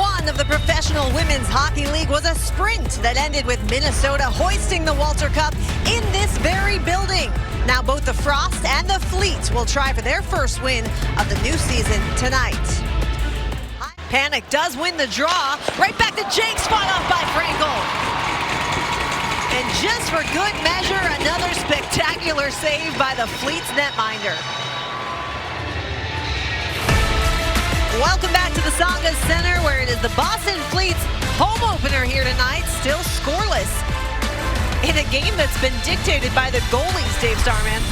1 of the Professional Women's Hockey League was a sprint that ended with Minnesota hoisting the Walter Cup in this very building. Now both the Frost and the Fleet will try for their first win of the new season tonight. Panic does win the draw. Right back to Jake, spot off by Frankel. And just for good measure, another spectacular save by the Fleet's netminder. Welcome back to the Saga Center, where it is the Boston Fleet's home opener here tonight, still scoreless in a game that's been dictated by the goalies, Dave Starman.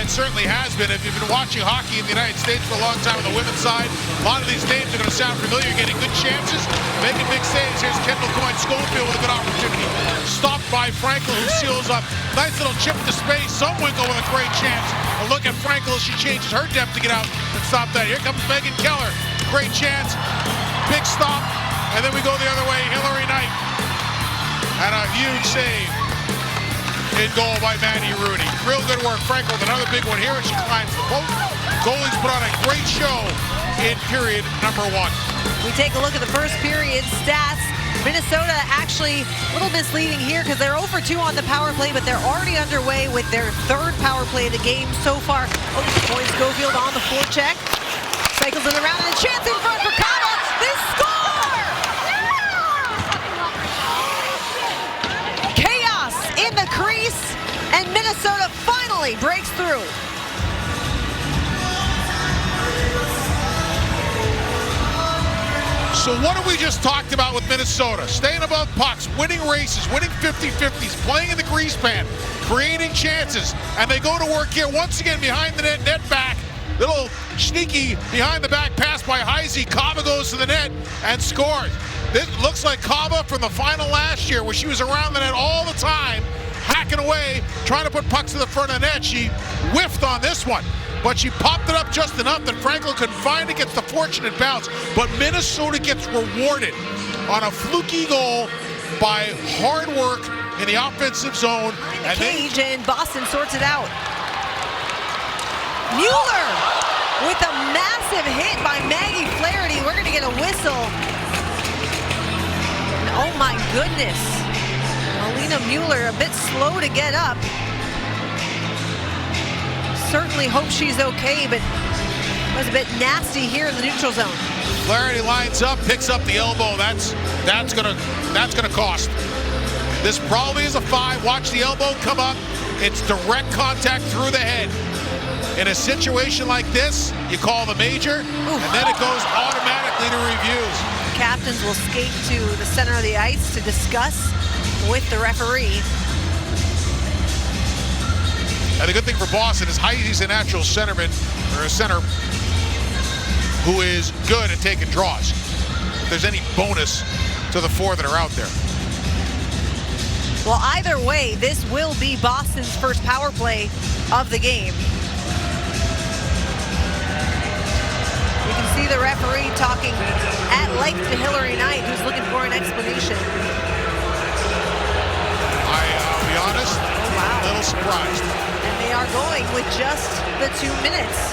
It certainly has been. If you've been watching hockey in the United States for a long time on the women's side, a lot of these names are going to sound familiar. You're getting good chances, making big saves. Here's Kendall Coyne-Schofield with a good opportunity. Stopped by Frankel, who seals up. Nice little chip to space. Somewinkle with a great chance. And look at Frankel as she changes her depth to get out and stop that. Here comes Megan Keller. Great chance. Big stop. And then we go the other way. Hilary Knight. And a huge save in goal by Maddie Rooney. Real good work. Frankel with another big one here, and she climbs the post. Goalies put on a great show in period number 1. We take a look at the first period stats. Minnesota actually a little misleading here because they're 0 for 2 on the power play, but they're already underway with their 3rd power play of the game so far. Oh, Coyne-Schofield on the forecheck. Cycles it around, and a chance in front for Cava. They score! Chaos in the crease, and Minnesota finally breaks through. So what have we just talked about with Minnesota? Staying above pucks, winning races, winning 50-50s, playing in the grease pan, creating chances, and they go to work here once again behind the net back. Little sneaky behind the back pass by Heisey. Cava goes to the net and scores. This looks like Cava from the final last year, where she was around the net all the time, hacking away, trying to put pucks to the front of the net. She whiffed on this one, but she popped it up just enough that Frankel could find it, gets the fortunate bounce. But Minnesota gets rewarded on a fluky goal by hard work in the offensive zone. And cage, and Boston sorts it out. Mueller with a massive hit by Maggie Flaherty. We're going to get a whistle. And oh my goodness. Alina Mueller a bit slow to get up. Certainly hope she's okay, but it was a bit nasty here in the neutral zone. Flaherty lines up, picks up the elbow. That's gonna cost. This probably is a 5. Watch the elbow come up. It's direct contact through the head. In a situation like this, you call the major, and then it goes automatically to reviews. Captains will skate to the center of the ice to discuss with the referee. And the good thing for Boston is Heisey's a natural centerman, or a center, who is good at taking draws. If there's any bonus to the 4 that are out there. Well, either way, this will be Boston's first power play of the game. You can see the referee talking at length to Hilary Knight, who's looking for an explanation. I'll be honest, a little surprised. And they are going with just the 2 minutes.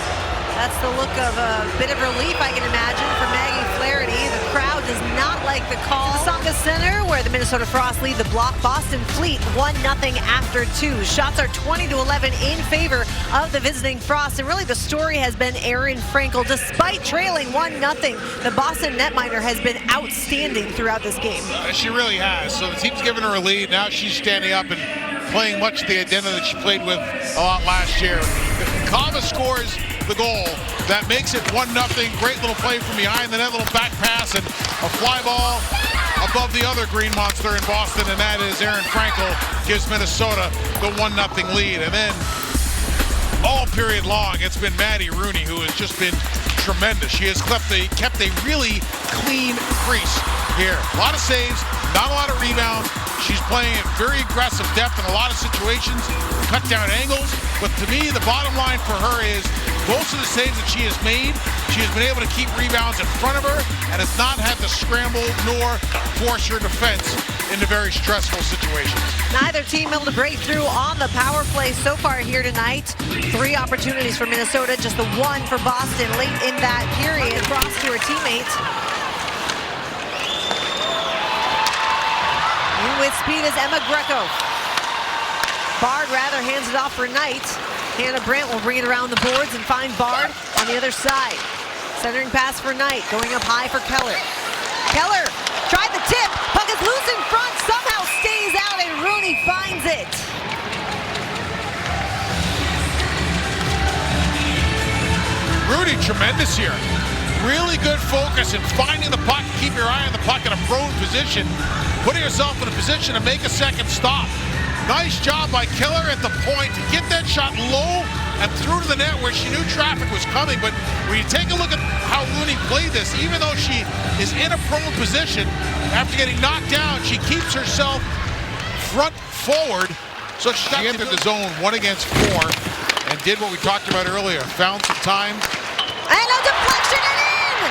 That's the look of a bit of relief, I can imagine, for Maggie Flaherty. The crowd does not like the call. The Saga Center, where the Minnesota Frost lead the block. Boston Fleet 1-0 after 2. Shots are 20-11 in favor of the visiting Frost. And really the story has been Aerin Frankel. Despite trailing 1-0, the Boston netminder has been outstanding throughout this game. She really has. So the team's given her a lead. Now she's standing up and playing much the identity that she played with a lot last year. If Cava scores the goal, that makes it 1-0. Great little play from behind the net, little back pass, and a fly ball above the other green monster in Boston, and that is Aerin Frankel, gives Minnesota the 1-0 lead. And then all period long, it's been Maddie Rooney who has just been tremendous. She has kept a really clean crease here. A lot of saves, not a lot of rebounds. She's playing in very aggressive depth in a lot of situations, cut down angles. But to me, the bottom line for her is most of the saves that she has made, she has been able to keep rebounds in front of her and has not had to scramble nor force her defense into very stressful situations. Neither team able to break through on the power play so far here tonight. 3 opportunities for Minnesota, just the 1 for Boston late in that period. Across to her teammate. with speed is Emma Greco. Bard rather hands it off for Knight. Hannah Brandt will bring it around the boards and find Bard on the other side. Centering pass for Knight, going up high for Keller. Keller tried the tip, puck is loose in front, somehow stays out and Rooney finds it. Rooney tremendous here. Really good focus in finding the puck. Keep your eye on the puck in a prone position. Putting yourself in a position to make a second stop. Nice job by Keller at the point to get that shot low and through to the net where she knew traffic was coming. But when you take a look at how Rooney played this, even though she is in a prone position, after getting knocked down, she keeps herself front forward. So she entered the zone 1 against 4 and did what we talked about earlier. Found some time. And a deflection and in!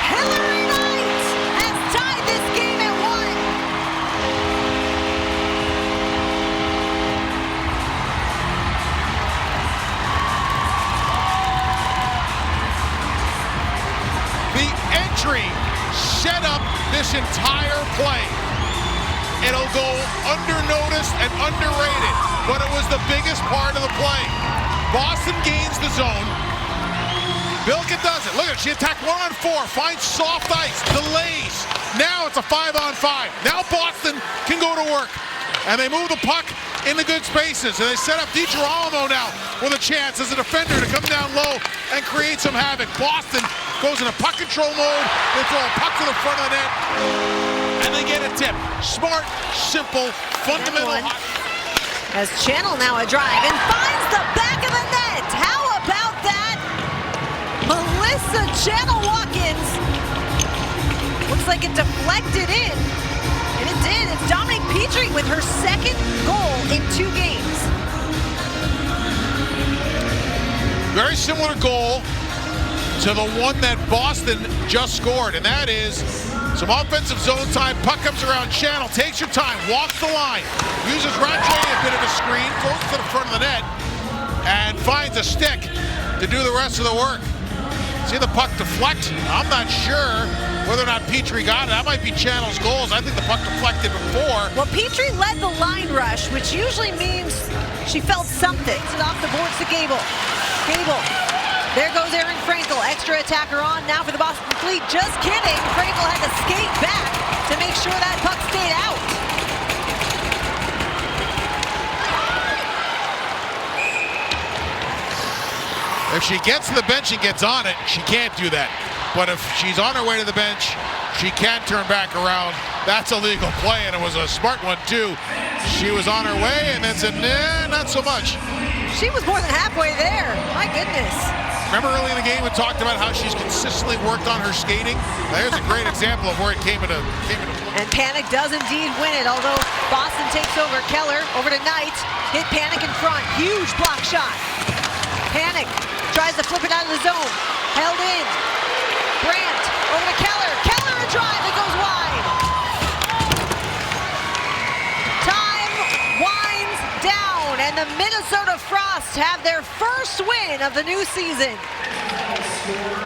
Hilary Knight has tied this game at 1. The entry set up this entire play. It'll go undernoticed and underrated, but it was the biggest part of the play. Boston gains the zone. Bilka does it. Look at it. She attacked 1-on-4, finds soft ice, delays. Now it's a 5-on-5. Now Boston can go to work. And they move the puck in the good spaces. And they set up DiGirolamo now with a chance as a defender to come down low and create some havoc. Boston goes into puck control mode. They throw a puck to the front of the net. And they get a tip. Smart, simple, fundamental. As Channel now a drive and finds the back of the net. How about that? Melissa Channel-Watkins. Looks like it deflected in. And it did. It's Dominique Petrie with her second goal in 2 games. Very similar goal to the one that Boston just scored, and that is some offensive zone time. Puck comes around Channel, takes her time, walks the line, uses Rattray a bit of a screen, throws it to the front of the net, and finds a stick to do the rest of the work. See the puck deflect? I'm not sure whether or not Petrie got it. That might be Channel's goals. I think the puck deflected before. Well, Petrie led the line rush, which usually means she felt something. It's off the boards to Gable. Gable. There goes Aerin Frankel. Extra attacker on now for the Boston Fleet. Just kidding. Frankel had to skate back to make sure that puck stayed out. If she gets to the bench and gets on it, she can't do that. But if she's on her way to the bench, she can't turn back around. That's a legal play, and it was a smart one, too. She was on her way and then said, nah, not so much. She was more than halfway there. My goodness. Remember early in the game we talked about how she's consistently worked on her skating? There's a great example of where it came into play. And Panic does indeed win it, although Boston takes over. Keller over to Knight. Hit Panic in front. Huge block shot. Panic tries to flip it out of the zone. Held in. Brandt over to Keller. Keller a drive that goes wide. Time winds down, and the Minnesota Frost have their first win of the new season.